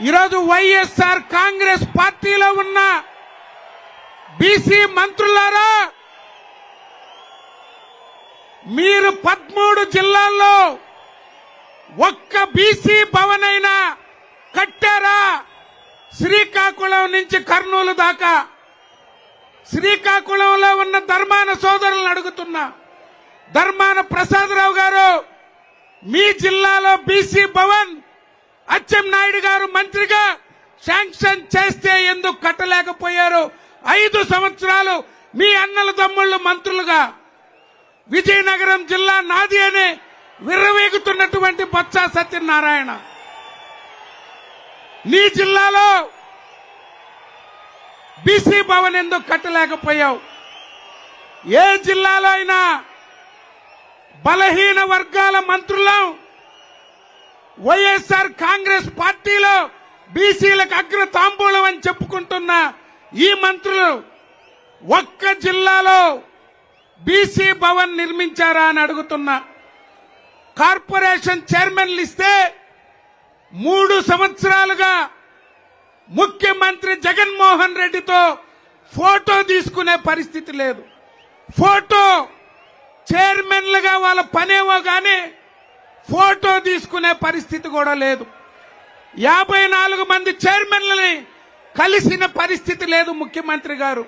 ఈరోజు వైఎస్ఆర్ కాంగ్రెస్ పార్టీలో ఉన్న బీసీ మంత్రులారా, మీరు 13 జిల్లాల్లో ఒక్క బీసీ భవన్ అయినా కట్టారా? శ్రీకాకుళం నుంచి కర్నూలు దాకా శ్రీకాకుళంలో ఉన్న ధర్మాన సోదరులను అడుగుతున్నా. ధర్మాన ప్రసాదరావు గారు, మీ జిల్లాలో బీసీ భవన్ అచ్చెన్నాయుడు గారు మంత్రిగా శాంక్షన్ చేస్తే ఎందుకు కట్టలేకపోయారు? 5 సంవత్సరాలు మీ అన్నల తమ్ముళ్ళు మంత్రులుగా విజయనగరం జిల్లా నాది అని విర్రవీగుతున్నటువంటి బొత్స సత్యనారాయణ, నీ జిల్లాలో బీసీ భవన్ ఎందుకు కట్టలేకపోయావు? ఏ జిల్లాలో అయినా బలహీన వర్గాల మంత్రులం వైఎస్ఆర్ కాంగ్రెస్ పార్టీలో బీసీలకు అగ్ర తాంబూలం అని చెప్పుకుంటున్న ఈ మంత్రులు ఒక్క జిల్లాలో బీసీ భవన్ నిర్మించారా అని అడుగుతున్నా. కార్పొరేషన్ చైర్మన్లు ఇస్తే 3 సంవత్సరాలుగా ముఖ్యమంత్రి జగన్మోహన్ రెడ్డితో ఫోటో తీసుకునే పరిస్థితి లేదు. ఫోటో చైర్మన్లుగా వాళ్ళ పనేవో గాని ఫోటో తీసుకునే పరిస్థితి కూడా లేదు. 54 మంది చైర్మన్లని కలిసిన పరిస్థితి లేదు ముఖ్యమంత్రి గారు.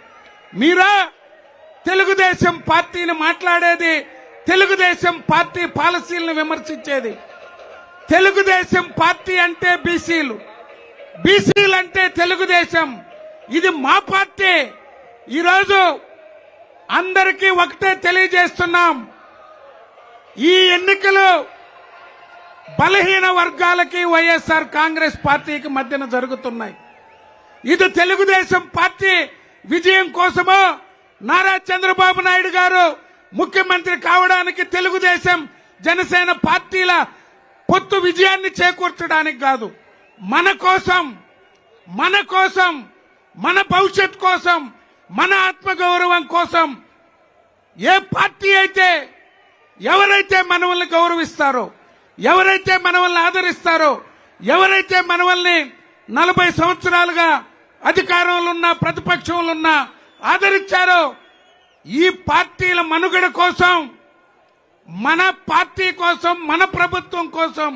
మీరా తెలుగుదేశం పార్టీని మాట్లాడేది, తెలుగుదేశం పార్టీ పాలసీలను విమర్శించేది? తెలుగుదేశం పార్టీ అంటే బీసీలు, బీసీలు అంటే తెలుగుదేశం. ఇది మా పార్టీ. ఈరోజు అందరికీ ఒకటే తెలియజేస్తున్నాం, ఈ ఎన్నికలు బలహీన వర్గాలకి వైఎస్ఆర్ కాంగ్రెస్ పార్టీకి మధ్యన జరుగుతున్నాయి. ఇది తెలుగుదేశం పార్టీ విజయం కోసమో, నారా చంద్రబాబు నాయుడు గారు ముఖ్యమంత్రి కావడానికి తెలుగుదేశం జనసేన పార్టీల పొత్తు విజయాన్ని చేకూర్చడానికి కాదు. మన కోసం, మన భవిష్యత్ కోసం, మన ఆత్మగౌరవం కోసం ఏ పార్టీ అయితే, ఎవరైతే మనల్ని గౌరవిస్తారో, ఎవరైతే మనల్ని ఆదరిస్తారో, ఎవరైతే మనల్ని 40 సంవత్సరాలుగా అధికారంలో ఉన్న ప్రతిపక్షంలో ఉన్న ఆదరించారో, ఈ పార్టీల మనుగడ కోసం, మన పార్టీ కోసం, మన ప్రభుత్వం కోసం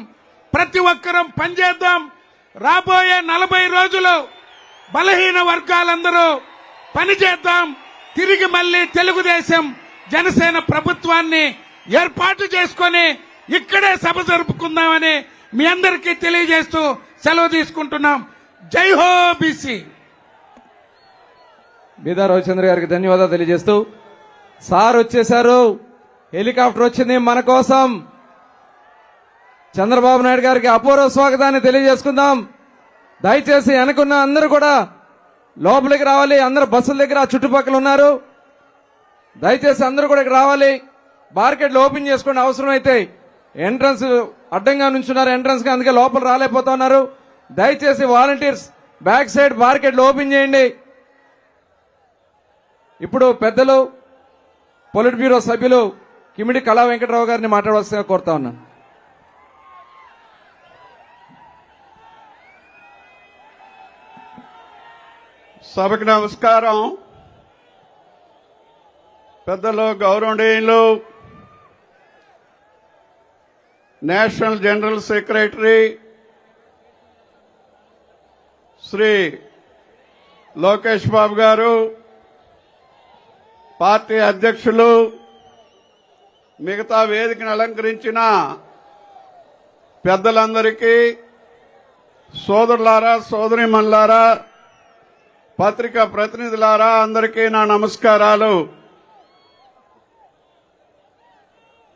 ప్రతి ఒక్కరం పనిచేద్దాం. రాబోయే 40 రోజులు బలహీన వర్గాలందరూ పనిచేద్దాం. తిరిగి మళ్లీ తెలుగుదేశం జనసేన ప్రభుత్వాన్ని ఏర్పాటు చేసుకుని ఇక్కడే సభ జరుపుకుందామని మీ అందరికీ తెలియజేస్తూ సెలవు తీసుకుంటున్నాం. జై హో బీసీ. బీదా రవిచంద్ర గారికి ధన్యవాదాలు తెలియజేస్తూ, సార్ వచ్చేశారు, హెలికాప్టర్ వచ్చింది మన కోసం. చంద్రబాబు నాయుడు గారికి అపూర్వ స్వాగతాన్ని తెలియజేసుకుందాం. దయచేసి వెనకున్న అందరూ కూడా లోపలికి రావాలి. అందరూ బస్సుల దగ్గర చుట్టుపక్కల ఉన్నారు, దయచేసి అందరూ కూడా ఇక్కడ రావాలి. మార్కెట్లు ఓపెన్ చేసుకోండి, అవసరం అయితే. ఎంట్రన్స్ అడ్డంగా నుంచున్నారు ఎంట్రన్స్ గా, అందుకే లోపల రాలేకపోతా ఉన్నారు. దయచేసి వాలంటీర్స్ బ్యాక్ సైడ్ మార్కెట్లు ఓపెన్ చేయండి. ఇప్పుడు పెద్దలు పొలిట్ బ్యూరో సభ్యులు కిమిడి కళా వెంకటరావు గారిని మాట్లాడవలసిందిగా కోరుతా ఉన్నా. సభకు నమస్కారం. పెద్దలు, గౌరవనీయులు, national general secretary Shri Lokesh Babu గారు, పార్టీ అధ్యక్షులు, మిగతా వేదికను అలంకరించిన పెద్దలందరికీ, సోదరులారా, సోదరీమణులారా, పత్రికా ప్రతినిధులారా, అందరికీ నా నమస్కారాలు.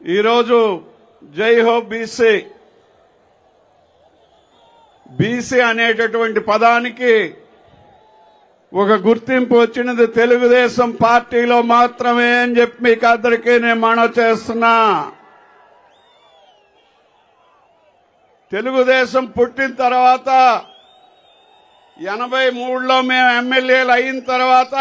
ఈరోజు జై హో బీసీ, బీసీ అనేటటువంటి పదానికి ఒక గుర్తింపు వచ్చినది తెలుగుదేశం పార్టీలో మాత్రమే అని చెప్పి మీకు అందరికీ నేను మనవి చేస్తున్నా. తెలుగుదేశం పుట్టిన తర్వాత 83లో మేము ఎమ్మెల్యేలు అయిన తర్వాత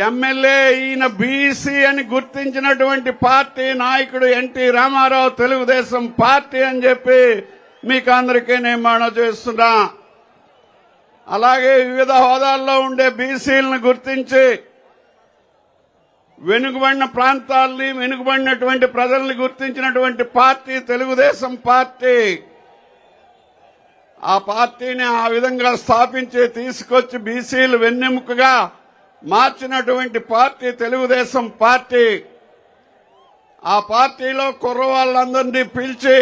ఎమ్మెల్యే ఈయన బీసీ అని గుర్తించినటువంటి పార్టీ నాయకుడు ఎన్టీ రామారావు తెలుగుదేశం పార్టీ అని చెప్పి మీకు అందరికీ నేను మనవి చేస్తున్నా. అలాగే వివిధ హోదాల్లో ఉండే బీసీలను గుర్తించి వెనుకబడిన ప్రాంతాల్ని, వెనుకబడినటువంటి ప్రజల్ని గుర్తించినటువంటి పార్టీ తెలుగుదేశం పార్టీ. ఆ పార్టీని ఆ విధంగా స్థాపించి తీసుకొచ్చి బీసీలు వెన్నెముకగా మార్చినటువంటి పార్టీ తెలుగుదేశం పార్టీ. ఆ పార్టీలో కుర్రవాళ్ళందరినీ పిలిచి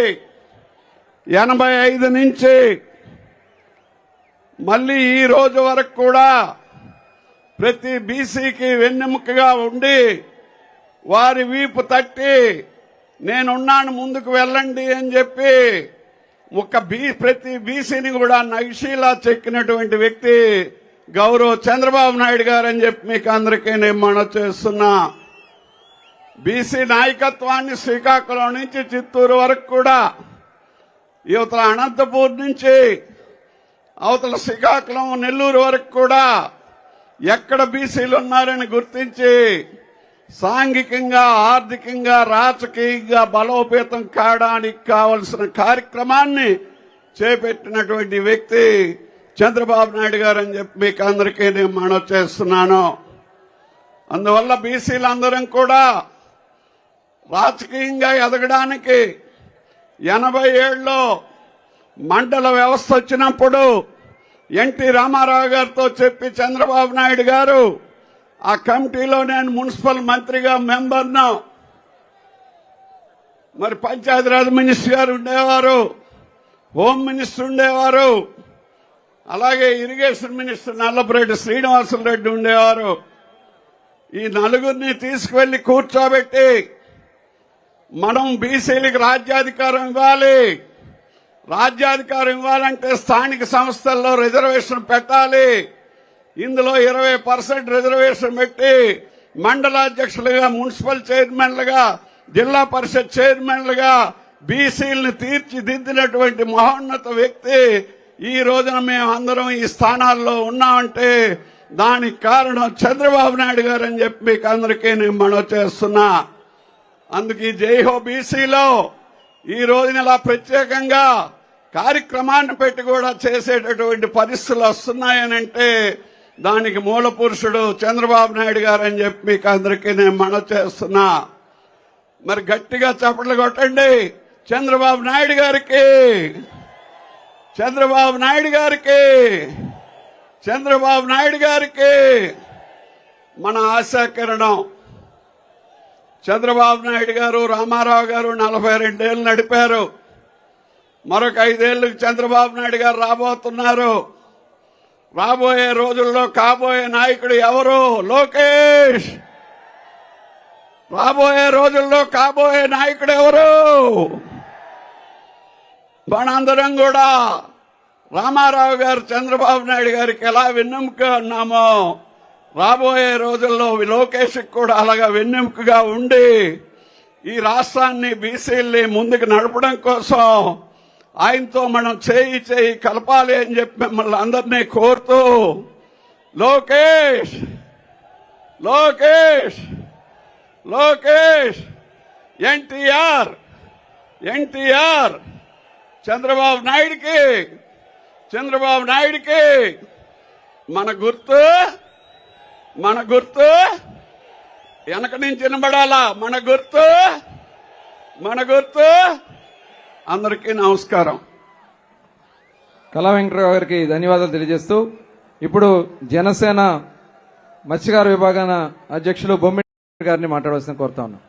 85 నుంచి మళ్ళీ ఈ రోజు వరకు కూడా ప్రతి బీసీకి వెన్నెముకగా ఉండి వారి వీపు తట్టి నేనున్నాను ముందుకు వెళ్ళండి అని చెప్పి ప్రతి బీసీని కూడా నగిశీలా చెక్కినటువంటి వ్యక్తి గౌరవ్ చంద్రబాబు నాయుడు గారు అని చెప్పి మీకు అందరికీ నేను మనవి చేస్తున్నా. బీసీ నాయకత్వాన్ని శ్రీకాకుళం నుంచి చిత్తూరు వరకు కూడా, యువతల అనంతపూర్ నుంచి అవతల శ్రీకాకుళం నెల్లూరు వరకు కూడా ఎక్కడ బీసీలు ఉన్నారని గుర్తించి సాంఘికంగా, ఆర్థికంగా, రాజకీయంగా బలోపేతం కావడానికి కావలసిన కార్యక్రమాన్ని చేపట్టినటువంటి వ్యక్తి చంద్రబాబు నాయుడు గారు అని చెప్పి మీకు అందరికీ నేను మనవి చేస్తున్నాను. అందువల్ల బీసీలందరం కూడా రాజకీయంగా ఎదగడానికి 87లో మండల వ్యవస్థ వచ్చినప్పుడు ఎన్టీ రామారావు గారితో చెప్పి చంద్రబాబు నాయుడు గారు ఆ కమిటీలో నేను మున్సిపల్ మంత్రిగా మెంబర్ను. మరి పంచాయతీరాజ్ మినిస్టర్ గారు ఉండేవారు, హోమ్ మినిస్టర్ ఉండేవారు, అలాగే ఇరిగేషన్ మినిస్టర్ నల్లపురెడ్డి శ్రీనివాసరెడ్డి ఉండేవారు. ఈ నలుగురిని తీసుకువెళ్లి కూర్చోబెట్టి మనం బీసీలకు రాజ్యాధికారం ఇవ్వాలి. రాజ్యాధికారం ఇవ్వాలంటే స్థానిక సంస్థల్లో రిజర్వేషన్ పెట్టాలి. ఇందులో 20% రిజర్వేషన్ పెట్టి మండలాధ్యక్షులుగా, మున్సిపల్ చైర్మన్లుగా, జిల్లా పరిషత్ చైర్మన్లుగా బీసీలను తీర్చిదిద్దినటువంటి మహోన్నత వ్యక్తి ఈ రోజున మేము అందరం ఈ స్థానాల్లో ఉన్నామంటే దానికి కారణం చంద్రబాబు నాయుడు గారు అని చెప్పి మీకు అందరికీ నేను మనవి చేస్తున్నా. అందుకే జైహో బీసీలో ఈ రోజున ఇలా ప్రత్యేకంగా కార్యక్రమాన్ని పెట్టి కూడా చేసేటటువంటి పరిస్థితులు వస్తున్నాయనంటే దానికి మూల పురుషుడు చంద్రబాబు నాయుడు గారు అని చెప్పి మీకు అందరికీ నేను మనవి చేస్తున్నా. మరి గట్టిగా చప్పట్లు కొట్టండి చంద్రబాబు నాయుడు గారికి, చంద్రబాబు నాయుడు గారికి, చంద్రబాబు నాయుడు గారికి. మన ఆశాకిరణం చంద్రబాబు నాయుడు గారు, రామారావు గారు 42 ఏళ్లు నడిపారు. మరొక 5 ఏళ్లకు చంద్రబాబు నాయుడు గారు రాబోతున్నారు. రాబోయే రోజుల్లో కాబోయే నాయకుడు ఎవరు? లోకేష్. రాబోయే రోజుల్లో కాబోయే నాయకుడు ఎవరు? మనందరం కూడా రామారావు గారు, చంద్రబాబు నాయుడు గారికి ఎలా వెన్నెముక ఉన్నామో రాబోయే రోజుల్లో లోకేష్ కూడా అలాగా వెన్నెముకగా ఉండి ఈ రాష్ట్రాన్ని, బీసీల్ని ముందుకు నడపడం కోసం ఆయనతో మనం చేయి కలపాలి అని చెప్పి మిమ్మల్ని అందరినీ కోరుతూ లోకేష్, లోకేష్, లోకేష్, ఎన్టీఆర్, ఎన్టీఆర్, చంద్రబాబు నాయుడికి, చంద్రబాబు నాయుడికి. మన గుర్తు, మన గుర్తు వెనక నుంచి వినబడాలా. మన గుర్తు, మన గుర్తు. అందరికీ నమస్కారం. కళా వెంకటరావు గారికి ధన్యవాదాలు తెలియజేస్తూ ఇప్పుడు జనసేన మత్స్యకార విభాగాన అధ్యక్షులు బొమ్మిడి గారిని మాట్లాడవలసిన కోరుతా ఉన్నాం.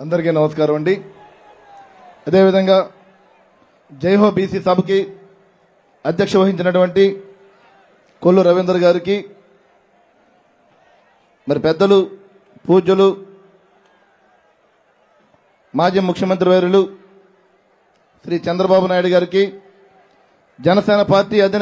అందరికీ నమస్కారం అండి. అదేవిధంగా జైహో బీసీ సభకి అధ్యక్ష వహించినటువంటి కొల్లు రవీందర్ గారికి, మరి పెద్దలు, పూజ్యులు, మాజీ ముఖ్యమంత్రి వర్యులు శ్రీ చంద్రబాబు నాయుడు గారికి, జనసేన పార్టీ అధినేత